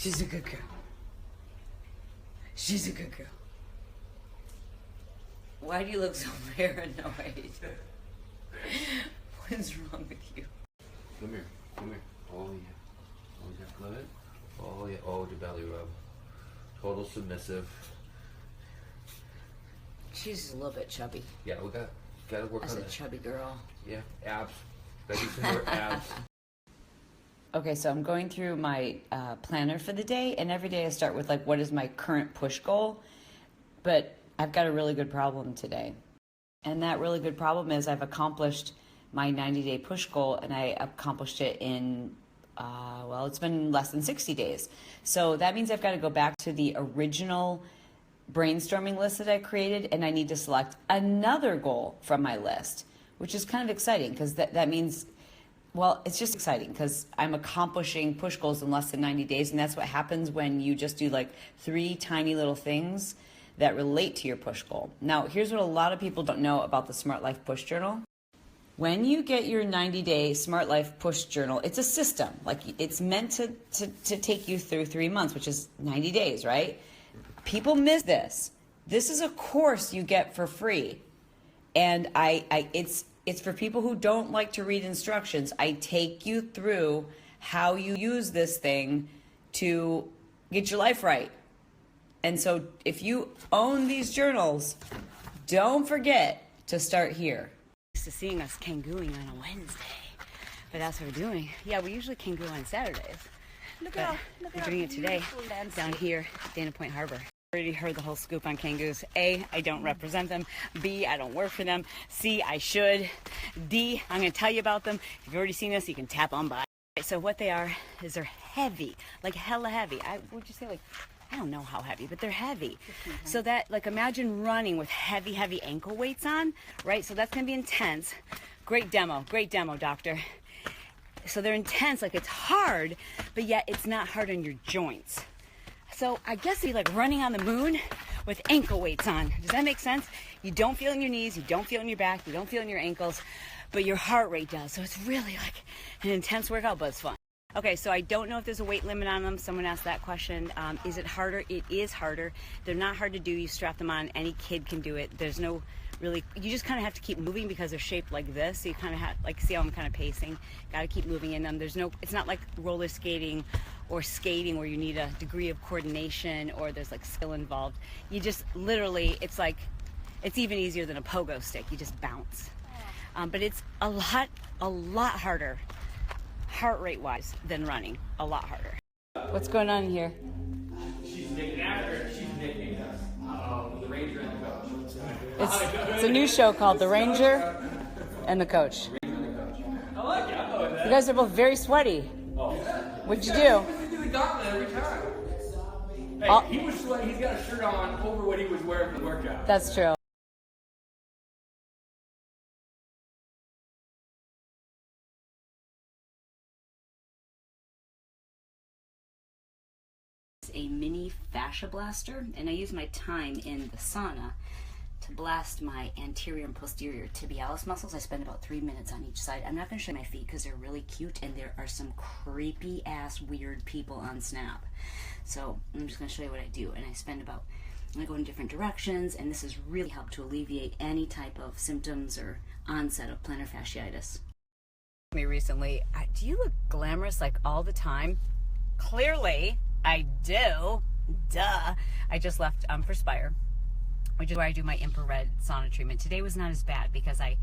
She's a good girl. She's a good girl. Why do you look so paranoid? What is wrong with you? Come here. Come here. Oh, yeah. Oh, is that good? Oh, yeah. Oh, the belly rub. Total submissive. She's a little bit chubby. Yeah, we gotta work on that. That's a chubby girl. Yeah, abs. Gotta do some more abs. Okay, so I'm going through my planner for the day, and every day I start with like, what is my current push goal? But I've got a really good problem today. And that really good problem is I've accomplished my 90-day push goal, and I accomplished it in, well, it's been less than 60 days. So that means I've got to go back to the original brainstorming list that I created, and I need to select another goal from my list, which is kind of exciting because that means, well, it's just exciting because I'm accomplishing push goals in less than 90 days, and that's what happens when you just do like 3 tiny little things that relate to your push goal. Now, here's what a lot of people don't know about the Smart Life Push Journal. When you get your 90-day Smart Life Push Journal, it's a system. Like, it's meant to take you through 3 months, which is 90 days, right? People miss this. This is a course you get for free. And it's for people who don't like to read instructions. I take you through how you use this thing to get your life right. And so if you own these journals, don't forget to start here. Used to seeing us kangooing on a Wednesday, but that's what we're doing. Yeah, we usually kangoo on Saturdays. Look at we're doing it today down here at Dana Point Harbor. Already heard the whole scoop on kangoos. A, I don't represent them. B, I don't work for them. C, I should. D, I'm going to tell you about them. If you've already seen this, you can tap on by. So what they are is they're heavy, like hella heavy. Would you say like, I don't know how heavy, but they're heavy. So that, like, imagine running with heavy, heavy ankle weights on, right? So that's going to be intense. Great demo, doctor. So they're intense, like it's hard, but yet it's not hard on your joints. So I guess it'd be like running on the moon with ankle weights on. Does that make sense? You don't feel in your knees, you don't feel in your back, you don't feel in your ankles, but your heart rate does. So it's really like an intense workout, but it's fun. Okay, so I don't know if there's a weight limit on them. Someone asked that question. Is it harder? It is harder. They're not hard to do. You strap them on. Any kid can do it. There's no really, you just kind of have to keep moving because they're shaped like this. So you kind of have, like, see how I'm kind of pacing? Got to keep moving in them. There's no, it's not like roller skating or skating where you need a degree of coordination or there's like skill involved. You just literally, it's like, it's even easier than a pogo stick. You just bounce. But it's a lot harder. Heart rate wise than running, a lot harder. What's going on here? She's named after, she's nicknamed us. The Ranger and the Coach. It's a new show called The Ranger and the Coach. I like it, I like that. You guys are both very sweaty. Oh. What'd you do? We do the gauntlet every time. Hey, he was sweating, he's got a shirt on over what he was wearing for the workout. That's true. A mini fascia blaster, and I use my time in the sauna to blast my anterior and posterior tibialis muscles. I spend about 3 minutes on each side. I'm not going to show my feet because they're really cute and there are some creepy ass weird people on Snap. So I'm just going to show you what I do, and I go in different directions, and this has really helped to alleviate any type of symptoms or onset of plantar fasciitis. Me recently, do you look glamorous like all the time? Clearly I do. Duh. I just left for Spire, which is where I do my infrared sauna treatment. Today was not as bad because I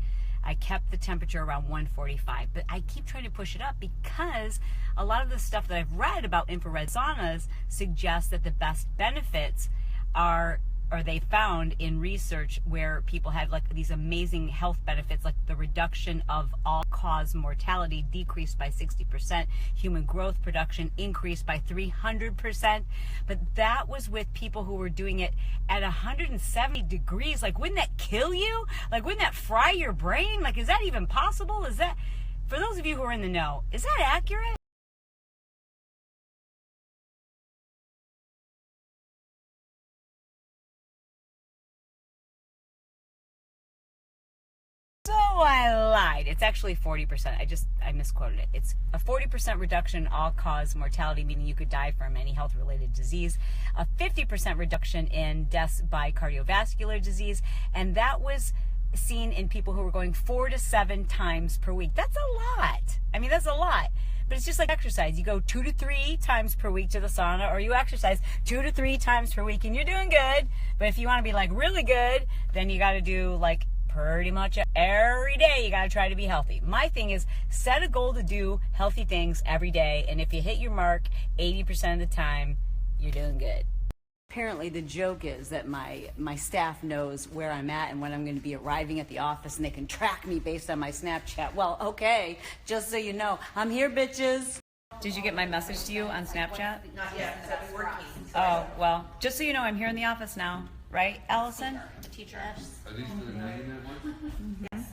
kept the temperature around 145, but I keep trying to push it up because a lot of the stuff that I've read about infrared saunas suggests that the best benefits are they found in research where people had like these amazing health benefits, like the reduction of all-cause mortality decreased by 60%, human growth production increased by 300%, but that was with people who were doing it at 170 degrees. Like, wouldn't that kill you? Like, wouldn't that fry your brain? Like, is that even possible? Is that, for those of you who are in the know, is that accurate? So I lied. It's actually 40%. I misquoted it. It's a 40% reduction in all-cause mortality, meaning you could die from any health-related disease. A 50% reduction in deaths by cardiovascular disease, and that was seen in people who were going 4 to 7 times per week. That's a lot. I mean, that's a lot. But it's just like exercise. You go 2 to 3 times per week to the sauna, or you exercise 2 to 3 times per week, and you're doing good. But if you want to be like really good, then you got to do like pretty much every day. You got to try to be healthy. My thing is set a goal to do healthy things every day, and if you hit your mark 80% of the time, you're doing good. Apparently the joke is that my staff knows where I'm at and when I'm going to be arriving at the office, and they can track me based on my Snapchat. Well, okay, just so you know, I'm here, bitches. Did you get my message to you on Snapchat? Not yet, because I'm working. Oh, well, just so you know, I'm here in the office now. Right, Allison? Teacher. Are these for the 99 ones? Yes.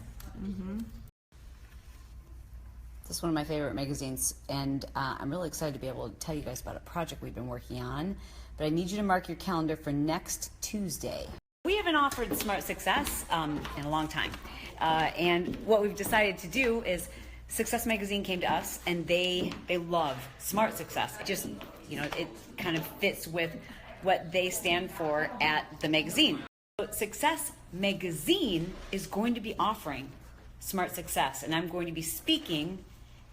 This is one of my favorite magazines, and I'm really excited to be able to tell you guys about a project we've been working on. But I need you to mark your calendar for next Tuesday. We haven't offered Smart Success in a long time. And what we've decided to do is Success Magazine came to us, and they love Smart Success. Just, you know, it kind of fits with what they stand for at the magazine. So Success Magazine is going to be offering Smart Success, and I'm going to be speaking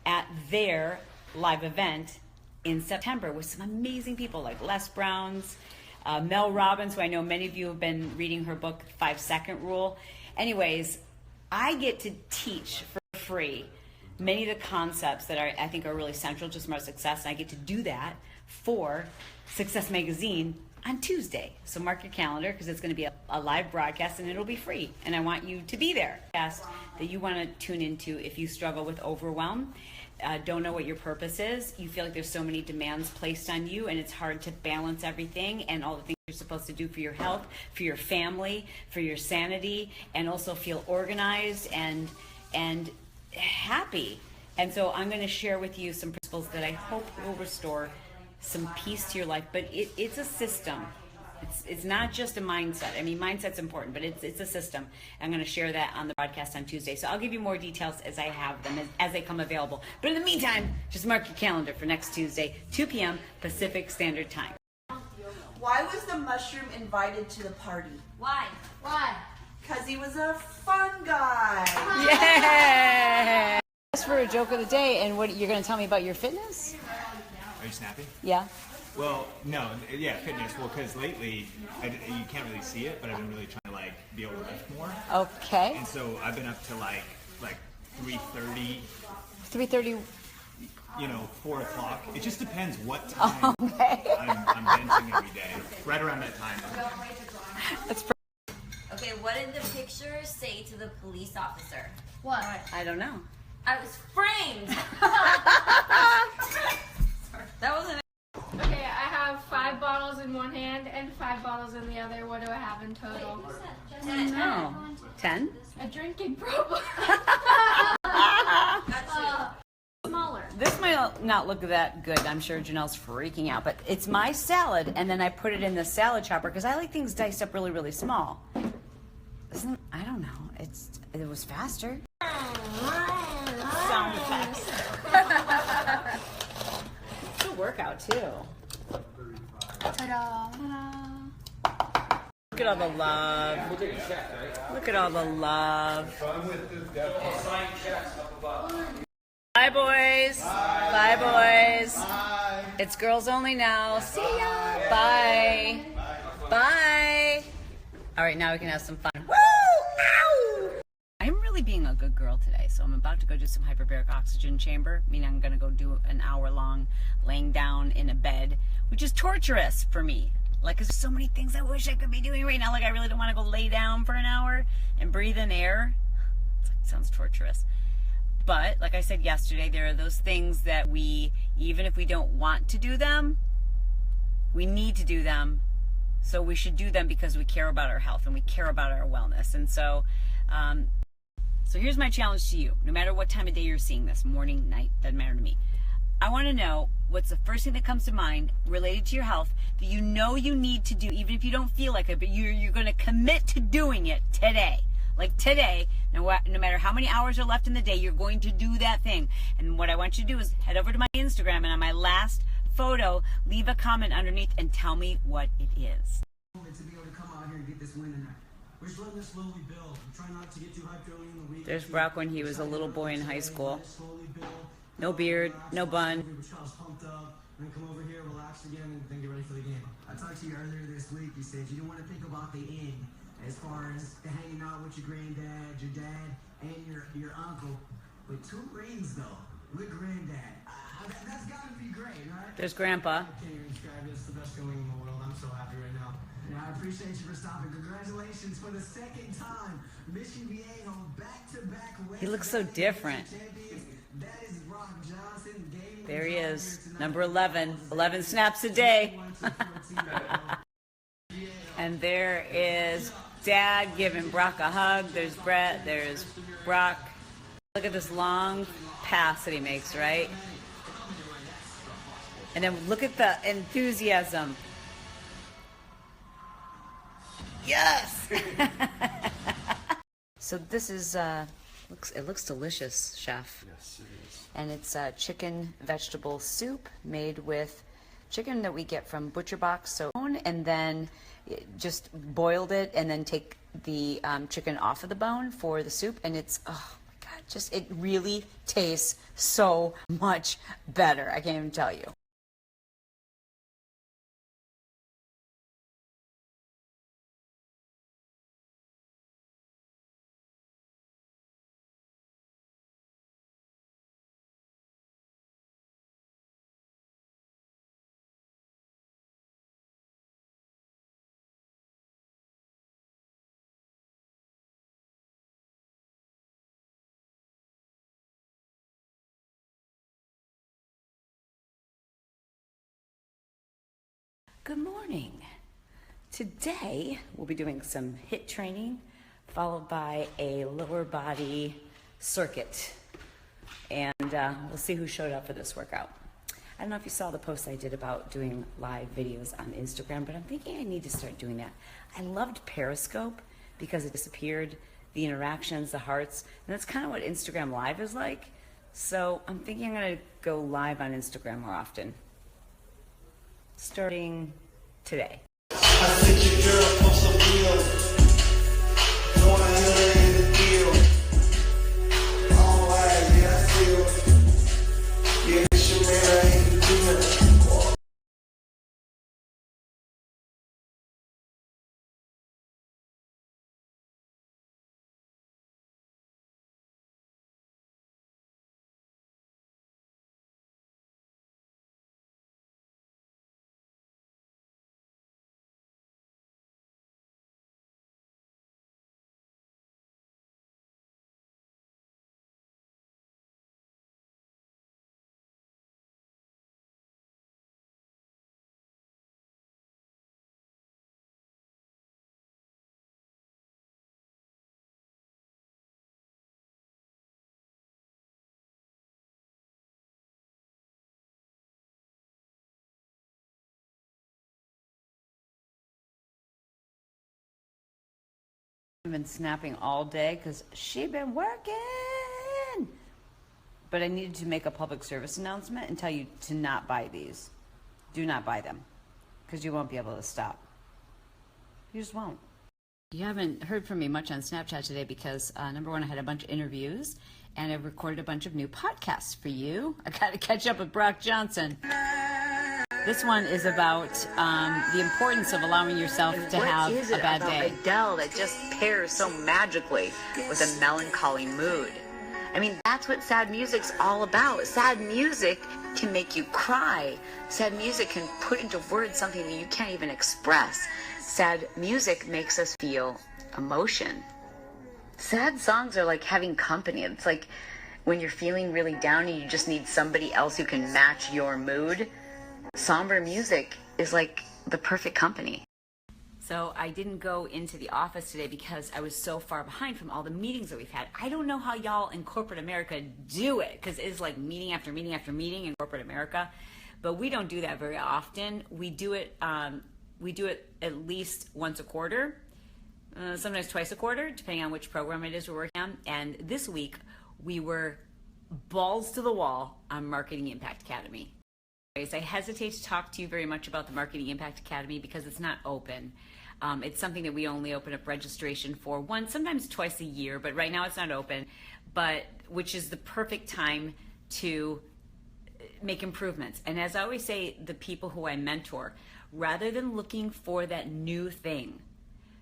at their live event in September with some amazing people like Les Brown's, Mel Robbins, who I know many of you have been reading her book, 5-Second Rule. Anyways, I get to teach for free many of the concepts that I think are really central to Smart Success, and I get to do that for Success Magazine on Tuesday. So mark your calendar, because it's going to be a live broadcast, and it'll be free, and I want you to be there. That you want to tune into if you struggle with overwhelm, don't know what your purpose is, you feel like there's so many demands placed on you, and it's hard to balance everything and all the things you're supposed to do for your health, for your family, for your sanity, and also feel organized and happy. And so I'm going to share with you some principles that I hope will restore some peace to your life. But it's a system. It's not just a mindset. I mean, mindset's important, but it's a system. I'm going to share that on the broadcast on Tuesday. So I'll give you more details as I have them, as they come available. But in the meantime, just mark your calendar for next Tuesday, 2 p.m. Pacific Standard Time. Why was the mushroom invited to the party? Why? Because he was a fun guy. Yeah! That's for a joke of the day, and what you're going to tell me about your fitness? Are you snapping? Yeah. Well, no, yeah, fitness. Well, because lately, you can't really see it, but I've been really trying to be able to lift more. Okay. And so I've been up to like 3:30. 3:30. 4 o'clock. It just depends what time Okay. I'm benching every day. Right around that time. That's Okay, what did the picture say to the police officer? What? I don't know. I was framed. That wasn't. Okay, I have 5 bottles in one hand and 5 bottles in the other. What do I have in total? 10. No. 10? A drinking problem. Smaller. This might not look that good. I'm sure Janelle's freaking out, but it's my salad, and then I put it in the salad chopper because I like things diced up really, really small. I don't know. It was faster. Sound effects. It's a workout too. Ta-da. Look at all the love. Look at all the love. Bye, boys. Bye, boys. It's girls only now. See ya. Bye. Bye. All right, now we can have some fun. Woo! Ow! I'm really being a good girl today, so I'm about to go do some hyperbaric oxygen chamber, meaning I'm going to go do an hour-long laying down in a bed, which is torturous for me. There's so many things I wish I could be doing right now. I really don't want to go lay down for an hour and breathe in air. It sounds torturous. But, like I said yesterday, there are those things that even if we don't want to do them, we need to do them. So we should do them because we care about our health and we care about our wellness. And so here's my challenge to you. No matter what time of day you're seeing this, morning, night, doesn't matter to me. I want to know what's the first thing that comes to mind related to your health that you know you need to do, even if you don't feel like it, but you're going to commit to doing it today. like today, no matter how many hours are left in the day, you're going to do that thing. And what I want you to do is head over to my Instagram, and on my last photo, leave a comment underneath and tell me what it is. To be able to come out here and get this win tonight. We're just letting this slowly build. I'm trying not to get too hyped early in the week. There's Brock when he was a little boy in high school. No beard, no bun. Pumped up, and then come over here, relax again, and then get ready for the game. I talked to you earlier this week. You said you didn't want to think about the end as far as the hanging out with your granddad, your dad, and your uncle. But 2 rings though with granddad. That's got to be great, right? There's Grandpa. I can't even describe it. It's the best feeling in the world. I'm so happy right now. And I appreciate you for stopping. Congratulations for the 2nd time. Mission Viejo back-to-back. He looks so different. That is Brock Johnson. There he is, number 11. 11 snaps a day. And there is Dad giving Brock a hug. There's Brett. There's Brock. Look at this long pass that he makes, right? And then look at the enthusiasm. Yes! So this is, it looks delicious, Chef. Yes, it is. And it's chicken vegetable soup made with chicken that we get from Butcher Box, so and then just boiled it and then take the chicken off of the bone for the soup, and it's, oh my God, just, it really tastes so much better. I can't even tell you. Good morning. Today we'll be doing some HIIT training followed by a lower body circuit, and we'll see who showed up for this workout. I don't know if you saw the post I did about doing live videos on Instagram, but I'm thinking I need to start doing that. I loved Periscope because it disappeared, the interactions, the hearts, and that's kind of what Instagram Live is like. So I'm thinking I'm gonna go live on Instagram more often, starting today. I think your girl wants some real. Don't wanna hear that in the deal. Alright, yeah, I feel. Yeah, it's your man, I ain't the deal. I've been snapping all day because she been working. But I needed to make a public service announcement and tell you to not buy these. Do not buy them because you won't be able to stop. You just won't. You haven't heard from me much on Snapchat today because number one, I had a bunch of interviews and I recorded a bunch of new podcasts for you. I got to catch up with Brock Johnson. This one is about the importance of allowing yourself to have a bad day. Adele that just pairs so magically with a melancholy mood. I mean, that's what sad music's all about. Sad music can make you cry. Sad music can put into words something that you can't even express. Sad music makes us feel emotion. Sad songs are like having company. It's like when you're feeling really down and you just need somebody else who can match your mood. Somber music is like the perfect company. So I didn't go into the office today because I was so far behind from all the meetings that we've had. I don't know how y'all in corporate America do it, because it's like meeting after meeting after meeting in corporate America. But we don't do that very often. We do it at least once a quarter. sometimes twice a quarter, depending on which program it is we're working on. And this week, we were balls to the wall on Marketing Impact Academy. I hesitate to talk to you very much about the Marketing Impact Academy because it's not open. It's something that we only open up registration for once, sometimes twice a year, but right now it's not open, which is the perfect time to make improvements. And as I always say, the people who I mentor, rather than looking for that new thing,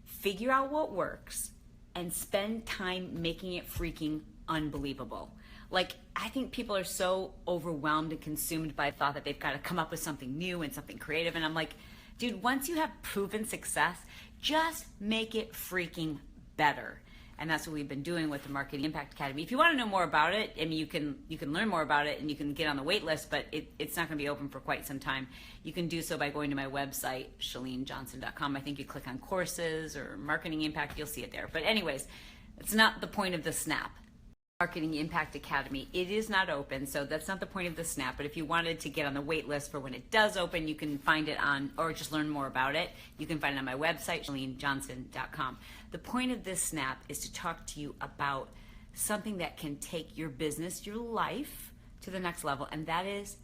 figure out what works and spend time making it freaking unbelievable. Like, I think people are so overwhelmed and consumed by the thought that they've got to come up with something new and something creative. And I'm like, dude, once you have proven success, just make it freaking better. And that's what we've been doing with the Marketing Impact Academy. If you want to know more about it, I mean, you can learn more about it and you can get on the wait list, but it's not going to be open for quite some time. You can do so by going to my website, chalenejohnson.com. I think you click on courses or Marketing Impact, you'll see it there. But anyways, it's not the point of the SNAP. Marketing Impact Academy. It is not open, so that's not the point of the SNAP, but if you wanted to get on the wait list for when it does open, you can find it on, or just learn more about it, you can find it on my website, chalenejohnson.com. The point of this SNAP is to talk to you about something that can take your business, your life, to the next level, and that is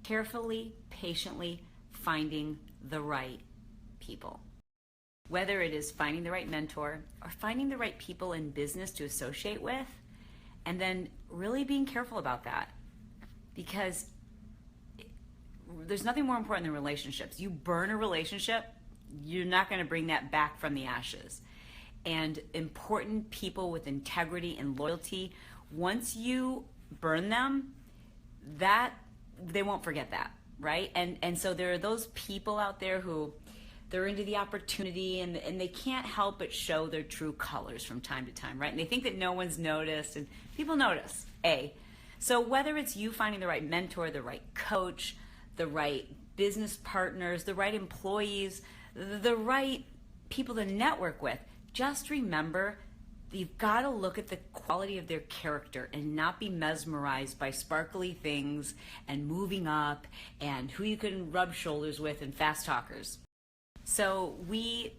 carefully, patiently finding the right people. Whether it is finding the right mentor or finding the right people in business to associate with, and then really being careful about that, because there's nothing more important than relationships. You burn a relationship, you're not going to bring that back from the ashes. And important people with integrity and loyalty, once you burn them, that they won't forget that, right? And so there are those people out there who they're into the opportunity and they can't help but show their true colors from time to time, right? And they think that no one's noticed, and people notice, So whether it's you finding the right mentor, the right coach, the right business partners, the right employees, the right people to network with, just remember you've got to look at the quality of their character and not be mesmerized by sparkly things and moving up and who you can rub shoulders with and fast talkers. So we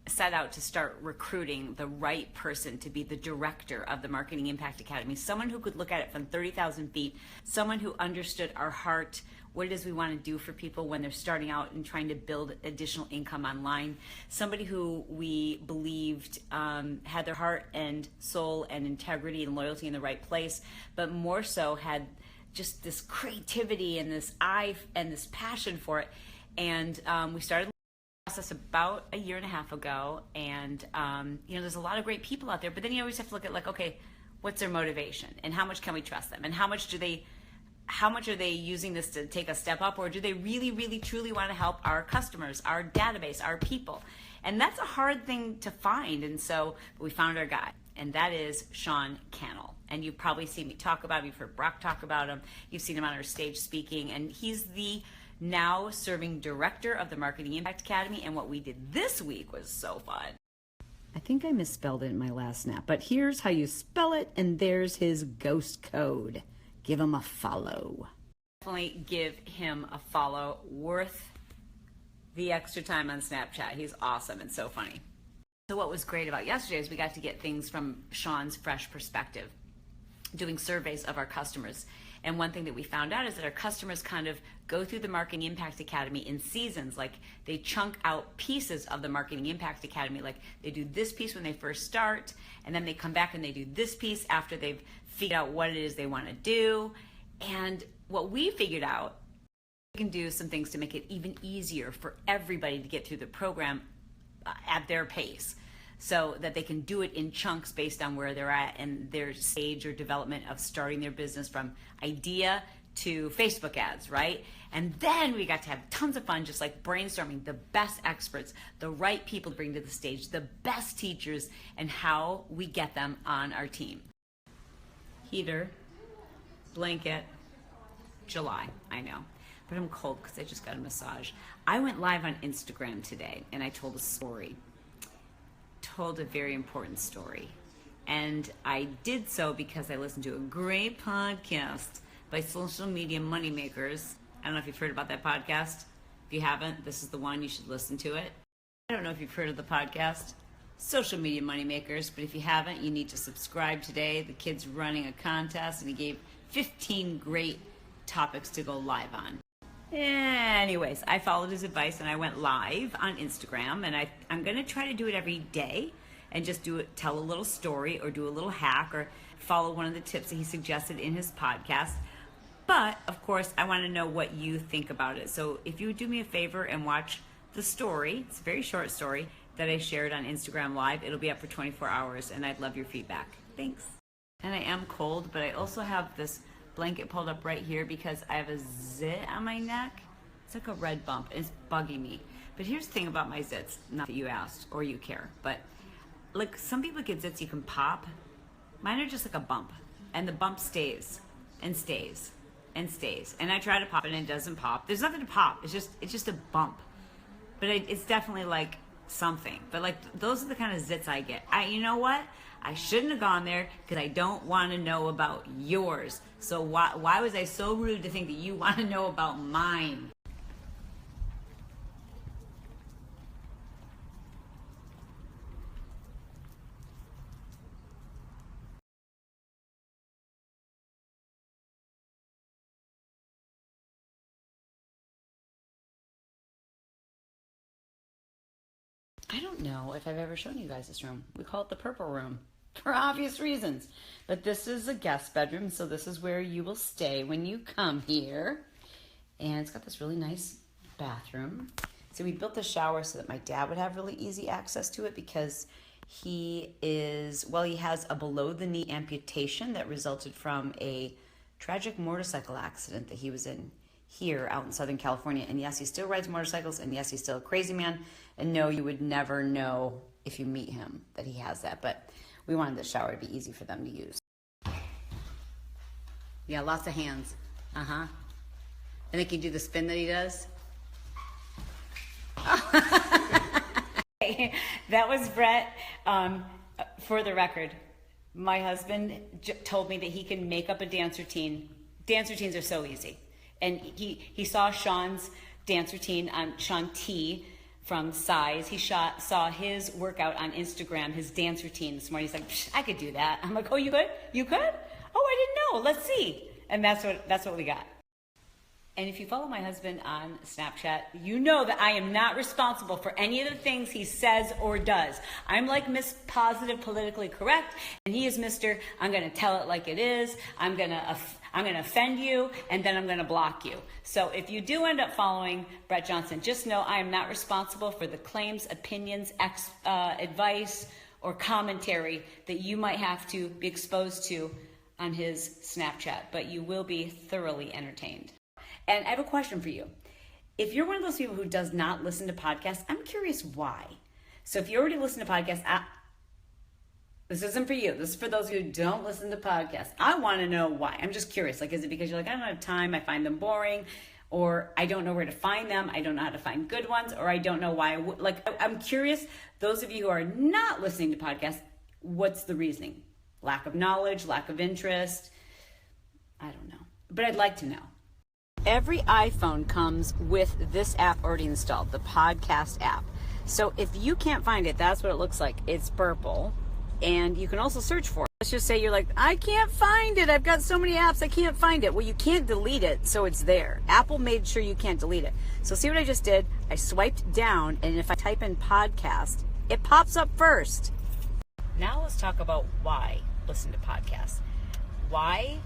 set out to start recruiting the right person to be the director of the Marketing Impact Academy, someone who could look at it from 30,000 feet, someone who understood our heart, what it is we want to do for people when they're starting out and trying to build additional income online, somebody who we believed had their heart and soul and integrity and loyalty in the right place, but more so had just this creativity and this eye and this passion for it. And we started process about a year and a half ago, and there's a lot of great people out there, but then you always have to look at, like, okay, what's their motivation and how much can we trust them, and how much are they using this to take a step up, or do they really, really, truly want to help our customers, our database, our people? And that's a hard thing to find. And so we found our guy, and that is Sean Cannell. And you've probably seen me talk about him, you've heard Brock talk about him, you've seen him on our stage speaking, and he's the now serving director of the Marketing Impact Academy. And what we did this week was so fun. I think I misspelled it in my last snap, but here's how you spell it, and there's his ghost code. Give him a follow. Definitely give him a follow. Worth the extra time on Snapchat. He's awesome and so funny. So what was great about yesterday is we got to get things from Sean's fresh perspective, doing surveys of our customers. And one thing that we found out is that our customers kind of go through the Marketing Impact Academy in seasons. Like, they chunk out pieces of the Marketing Impact Academy. Like, they do this piece when they first start, and then they come back and they do this piece after they've figured out what it is they want to do. And what we figured out, we can do some things to make it even easier for everybody to get through the program at their pace, so that they can do it in chunks based on where they're at and their stage or development of starting their business, from idea to Facebook ads, right? And then we got to have tons of fun, just like brainstorming the best experts, the right people to bring to the stage, the best teachers, and how we get them on our team. Heater, blanket, July, I know, but I'm cold because I just got a massage. I went live on Instagram today and I told a story. Told a very important story, and I did so because I listened to a great podcast by Social Media Moneymakers. I don't know if you've heard about that podcast. If you haven't, this is the one. You should listen to it. I don't know if you've heard of the podcast. social media moneymakers, but if you haven't, you need to subscribe today. The kid's running a contest, and he gave 15 great topics to go live on. Anyways, I followed his advice and I went live on Instagram, and I'm going to try to do it every day and just tell a little story or do a little hack or follow one of the tips that he suggested in his podcast. But of course, I want to know what you think about it. So if you would do me a favor and watch the story, it's a very short story that I shared on Instagram Live. It'll be up for 24 hours, and I'd love your feedback. Thanks. And I am cold, but I also have this blanket pulled up right here because I have a zit on my neck. It's like a red bump. It's bugging me. But here's the thing about my zits, not that you asked or you care, but like some people get zits you can pop. Mine are just like a bump, and the bump stays and stays and stays. And I try to pop it and it doesn't pop. There's nothing to pop. It's just a bump. But it's definitely like something. But like those are the kind of zits I get. You know what? I shouldn't have gone there because I don't want to know about yours. So why was I so rude to think that you want to know about mine? I don't know if I've ever shown you guys this room. We call it the purple room for obvious reasons. But this is a guest bedroom, so this is where you will stay when you come here. And it's got this really nice bathroom. So we built the shower so that my dad would have really easy access to it because he has a below-the-knee amputation that resulted from a tragic motorcycle accident that he was in here out in Southern California. And yes, he still rides motorcycles, and yes, he's still a crazy man. And no, you would never know if you meet him that he has that. But we wanted the shower to be easy for them to use. Yeah, lots of hands. And they can do the spin that he does. That was Brett. For the record, my husband told me that he can make up a dance routine. Dance routines are so easy. And he saw Sean's dance routine on Sean T from Size. He saw his workout on Instagram, his dance routine this morning. He's like, I could do that. I'm like, oh, you could? You could? Oh, I didn't know. Let's see. And that's what we got. And if you follow my husband on Snapchat, you know that I am not responsible for any of the things he says or does. I'm like Miss Positive Politically Correct, and he is Mr. I'm going to tell it like it is. I'm going to offend you, and then I'm going to block you. So if you do end up following Brett Johnson, just know I am not responsible for the claims, opinions, advice, or commentary that you might have to be exposed to on his Snapchat, but you will be thoroughly entertained. And I have a question for you. If you're one of those people who does not listen to podcasts, I'm curious why. So if you already listen to podcasts, this isn't for you. This is for those who don't listen to podcasts. I want to know why. I'm just curious. Like, is it because you're like, I don't have time, I find them boring, or I don't know where to find them, I don't know how to find good ones, or I don't know why I'm curious. Those of you who are not listening to podcasts, what's the reasoning? Lack of knowledge, lack of interest? I don't know. But I'd like to know. Every iPhone comes with this app already installed, the podcast app. So if you can't find it, that's what it looks like. It's purple. And you can also search for it. Let's just say you're like, I can't find it. I've got so many apps, I can't find it. Well, you can't delete it, so it's there. Apple made sure you can't delete it. So see what I just did? I swiped down, and if I type in podcast, it pops up first. Now let's talk about why listen to podcasts. Why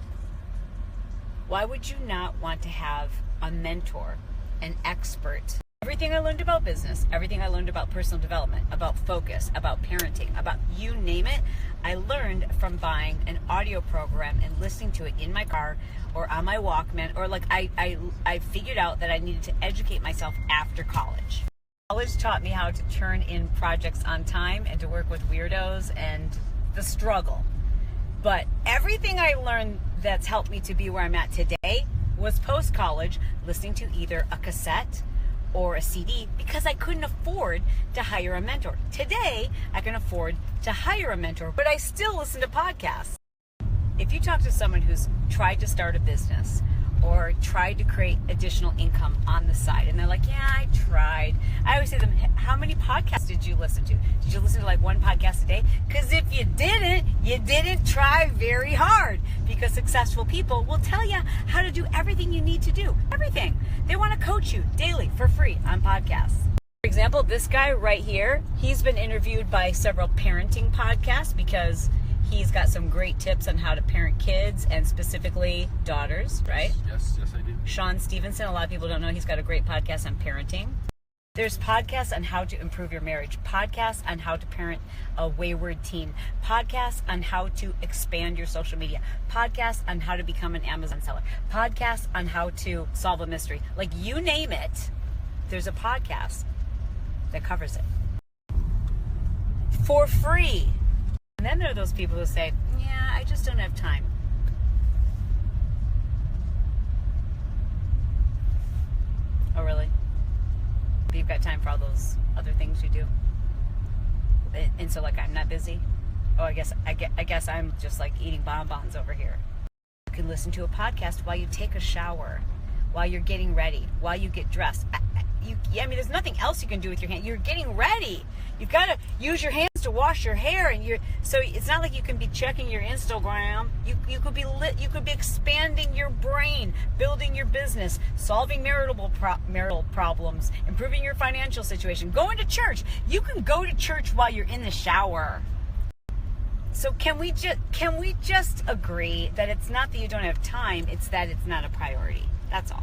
would you not want to have a mentor, an expert? Everything I learned about business, everything I learned about personal development, about focus, about parenting, about you name it, I learned from buying an audio program and listening to it in my car or on my Walkman, or like I figured out that I needed to educate myself after college. College taught me how to turn in projects on time and to work with weirdos and the struggle. But everything I learned that's helped me to be where I'm at today was post-college, listening to either a cassette or a CD because I couldn't afford to hire a mentor. Today, I can afford to hire a mentor, but I still listen to podcasts. If you talk to someone who's tried to start a business or tried to create additional income on the side, and they're like, yeah, I tried. I always say to them, how many podcasts did you listen to? Did you listen to like one podcast a day? Because if you didn't try very hard. Because successful people will tell you how to do everything you need to do. Everything. They want to coach you daily for free on podcasts. For example, this guy right here, he's been interviewed by several parenting podcasts because he's got some great tips on how to parent kids and specifically daughters, right? Yes, I do. Sean Stevenson, a lot of people don't know he's got a great podcast on parenting. There's podcasts on how to improve your marriage, podcasts on how to parent a wayward teen, podcasts on how to expand your social media, podcasts on how to become an Amazon seller, podcasts on how to solve a mystery. Like you name it, there's a podcast that covers it for free. And then there are those people who say, yeah, I just don't have time. Oh, really? But you've got time for all those other things you do? And so, like, I'm not busy? Oh, I guess I'm just, like, eating bonbons over here. You can listen to a podcast while you take a shower, while you're getting ready, while you get dressed. I mean, there's nothing else you can do with your hand. You're getting ready. You've got to use your hands to wash your hair, and so it's not like you can be checking your Instagram. You could be expanding your brain, building your business, solving marital problems, improving your financial situation, going to church. You can go to church while you're in the shower. So can we just agree that it's not that you don't have time, it's that it's not a priority. That's all.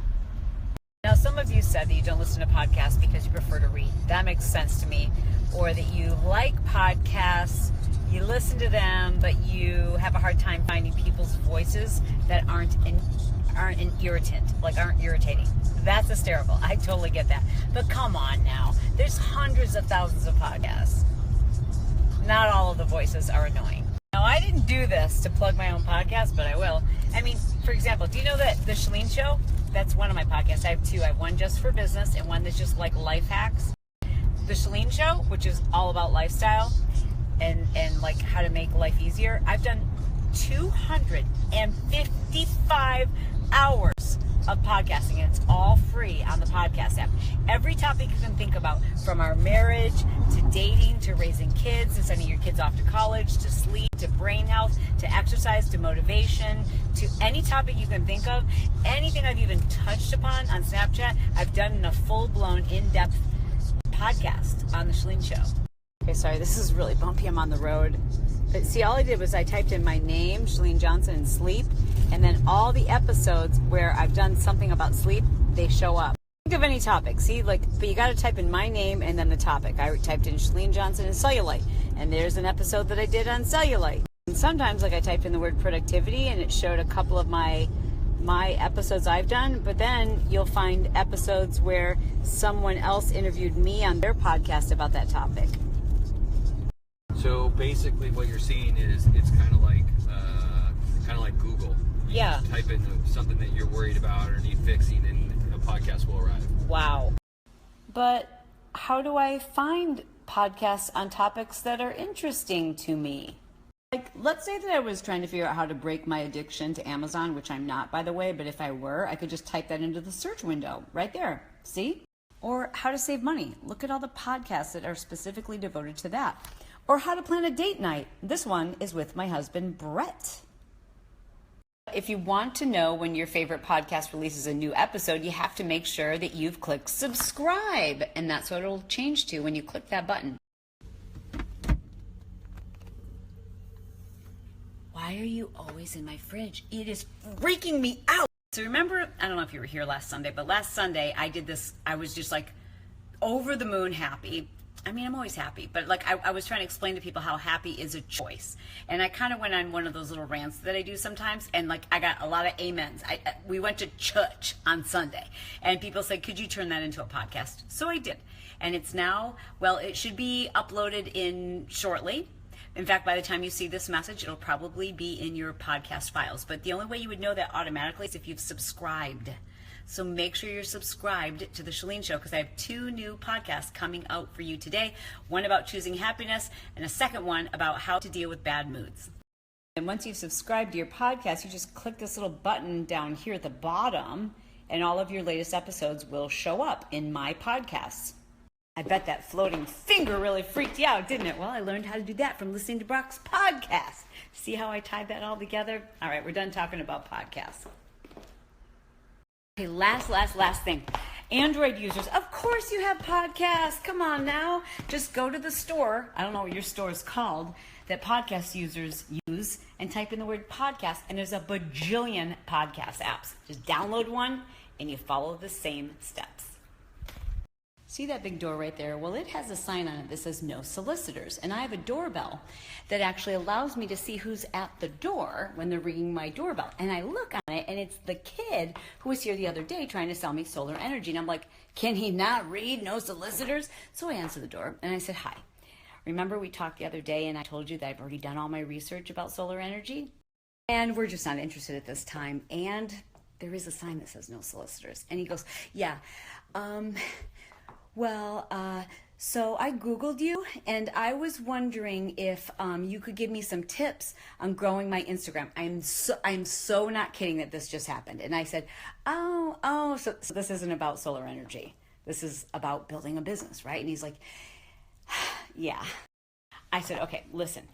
Now, some of you said that you don't listen to podcasts because you prefer to read. That makes sense to me. Or that you like podcasts, you listen to them, but you have a hard time finding people's voices that aren't an irritant, like aren't irritating. That's hysterical. I totally get that. But come on now. There's hundreds of thousands of podcasts. Not all of the voices are annoying. Now, I didn't do this to plug my own podcast, but I will. I mean, for example, do you know that the Chalene Show? That's one of my podcasts. I have two. I have one just for business and one that's just like life hacks. The Chalene Show, which is all about lifestyle and like how to make life easier. I've done 255 hours of podcasting, and it's all free on the podcast app. Every topic you can think about, from our marriage to dating to raising kids to sending your kids off to college to sleep to brain health to exercise to motivation to any topic you can think of. Anything I've even touched upon on Snapchat, I've done in a full-blown, in-depth podcast on the Chalene Show. Okay, sorry, this is really bumpy. I'm on the road. But see, all I did was I typed in my name, Chalene Johnson, and sleep, and then all the episodes where I've done something about sleep, they show up. Think of any topic. See, like, but you got to type in my name and then the topic. I typed in Chalene Johnson and cellulite, and there's an episode that I did on cellulite. And sometimes, like, I typed in the word productivity, and it showed a couple of my episodes I've done, but then you'll find episodes where someone else interviewed me on their podcast about that topic. So basically, what you're seeing is it's kind of like Google. You just type in something that you're worried about or need fixing, and a podcast will arrive. Wow. But how do I find podcasts on topics that are interesting to me? Like, let's say that I was trying to figure out how to break my addiction to Amazon, which I'm not, by the way, but if I were, I could just type that into the search window right there. See? Or how to save money. Look at all the podcasts that are specifically devoted to that. Or how to plan a date night. This one is with my husband, Brett. If you want to know when your favorite podcast releases a new episode, you have to make sure that you've clicked subscribe. And that's what it'll change to when you click that button. Why are you always in my fridge? It is freaking me out. So remember, I don't know if you were here last Sunday, but last Sunday I did this. I was just like over the moon happy. I mean, I'm always happy, but like I was trying to explain to people how happy is a choice. And I kind of went on one of those little rants that I do sometimes. And like I got a lot of amens. We went to church on Sunday and people said, could you turn that into a podcast? So I did. And it's now, well, it should be uploaded in shortly. In fact, by the time you see this message, it'll probably be in your podcast files. But the only way you would know that automatically is if you've subscribed. So make sure you're subscribed to The Chalene Show, because I have 2 new podcasts coming out for you today. One about choosing happiness and a second one about how to deal with bad moods. And once you've subscribed to your podcast, you just click this little button down here at the bottom, and all of your latest episodes will show up in my podcasts. I bet that floating finger really freaked you out, didn't it? Well, I learned how to do that from listening to Brock's podcast. See how I tied that all together? All right, we're done talking about podcasts. Okay, last thing. Android users, of course you have podcasts. Come on now. Just go to the store. I don't know what your store is called that podcast users use and type in the word podcast, and there's a bajillion podcast apps. Just download one and you follow the same steps. See that big door right there? Well, it has a sign on it that says no solicitors. And I have a doorbell that actually allows me to see who's at the door when they're ringing my doorbell. And I look on it, and it's the kid who was here the other day trying to sell me solar energy. And I'm like, can he not read no solicitors? So I answer the door, and I said, hi. Remember we talked the other day, and I told you that I've already done all my research about solar energy? And we're just not interested at this time. And there is a sign that says no solicitors. And he goes, yeah, so I Googled you, and I was wondering if you could give me some tips on growing my Instagram. I'm so not kidding that this just happened. And I said, so this isn't about solar energy. This is about building a business, right? And he's like, yeah. I said, okay, listen.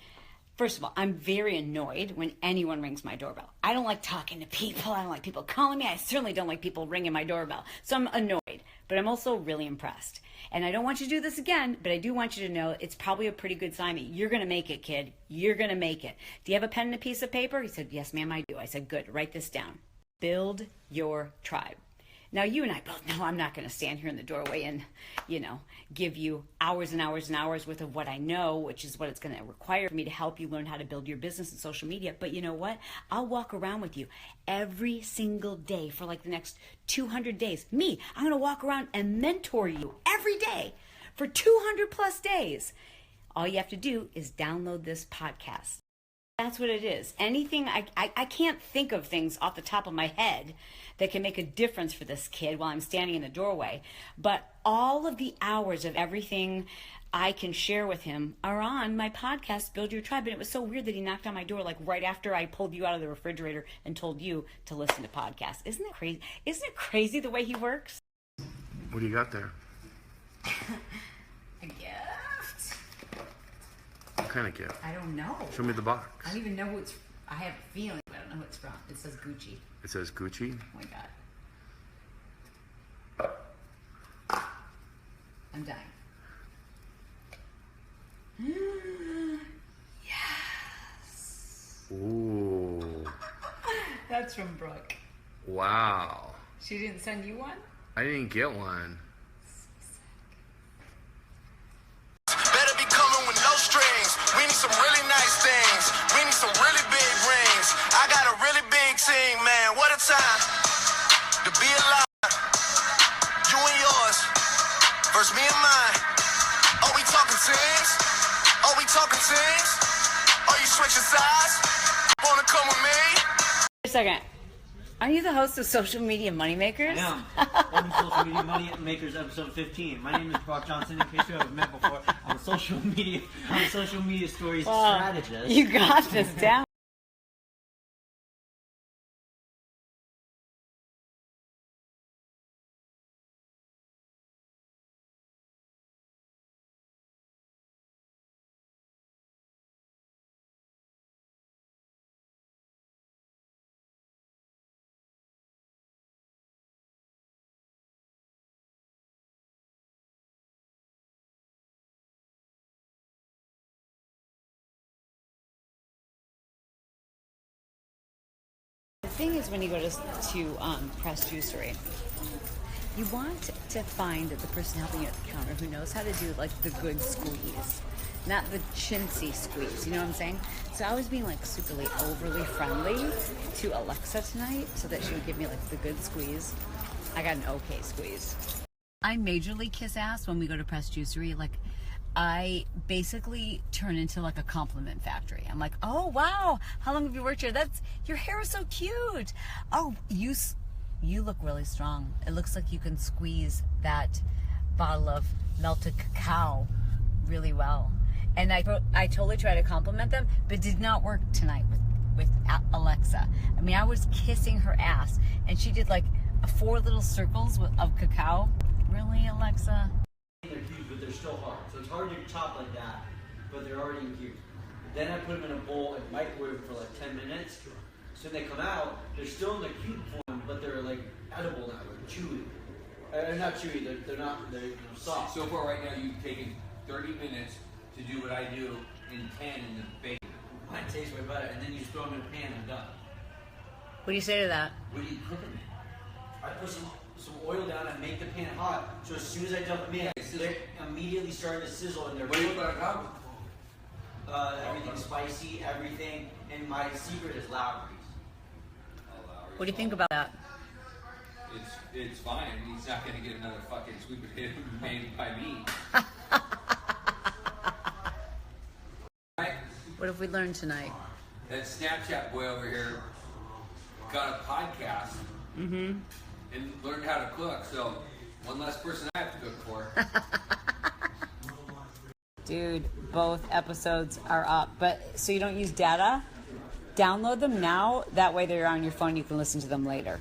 First of all, I'm very annoyed when anyone rings my doorbell. I don't like talking to people. I don't like people calling me. I certainly don't like people ringing my doorbell. So I'm annoyed, but I'm also really impressed. And I don't want you to do this again, but I do want you to know it's probably a pretty good sign that you're going to make it, kid. You're going to make it. Do you have a pen and a piece of paper? He said, yes, ma'am, I do. I said, good. Write this down. Build your tribe. Now, you and I both know I'm not going to stand here in the doorway and, give you hours and hours and hours worth of what I know, which is what it's going to require for me to help you learn how to build your business and social media. But you know what? I'll walk around with you every single day for like the next 200 days. I'm going to walk around and mentor you every day for 200 plus days. All you have to do is download this podcast. That's what it is. Anything, I can't think of things off the top of my head that can make a difference for this kid while I'm standing in the doorway. But all of the hours of everything I can share with him are on my podcast, Build Your Tribe. And it was so weird that he knocked on my door like right after I pulled you out of the refrigerator and told you to listen to podcasts. Isn't it crazy? Isn't it crazy the way he works? What do you got there? A gift. What kind of gift? I don't know. Show me the box. I don't even know who it's. I have a feeling, but I don't know who it's from. It says Gucci. It says Gucci? Oh my God. I'm dying. Yes. Ooh. That's from Brooke. Wow. She didn't send you one? I didn't get one. Better be coming with no strings. We need some really nice things. We need some really big rings. I got a really big team, man. What a time to be alive. You and yours versus me and mine. Are we talking teams? Are we talking teams? Are you switching sides? Wanna come with me? Wait a second. Are you the host of Social Media Moneymakers? I am. Welcome to Social Media Moneymakers episode 15. My name is Brock Johnson. In case you haven't met before, I'm a social media stories strategist. You got this down. The thing is, when you go to Press Juicery, you want to find the person helping you at the counter who knows how to do like the good squeeze, not the chintzy squeeze. You know what I'm saying? So I was being like superly overly friendly to Alexa tonight so that she would give me like the good squeeze. I got an okay squeeze. I majorly kiss ass when we go to Press Juicery. Like, I basically turn into like a compliment factory. I'm like, oh wow, how long have you worked here? Your hair is so cute. Oh, you look really strong. It looks like you can squeeze that bottle of melted cacao really well. And I totally try to compliment them, but it did not work tonight with Alexa. I mean, I was kissing her ass, and she did like 4 little circles of cacao. Really, Alexa? but they're still hard. So it's hard to chop like that, but they're already in cubes. Then I put them in a bowl and microwave for like 10 minutes. So when they come out, they're still in the cube form, but they're like edible now. They're chewy. They're not chewy. They're not. They're soft. So far, right now, you've taken 30 minutes to do what I do in 10 in the bacon. Mine tastes way better. And then you just throw them in a pan and done. What do you say to that? What do you cook them in? I put some oil down and make the pan hot. So as soon as I dump them in, they immediately start to sizzle and they're. What do you put on top? Everything spicy, everything, and my secret is Lowry's. What do you think about that? It's fine. He's not going to get another fucking sweet potato made by me. Right? What have we learned tonight? That Snapchat boy over here got a podcast and learned how to cook. So one less person I have to cook for. Dude, both episodes are up. But so you don't use data? Download them now. That way they're on your phone. You can listen to them later.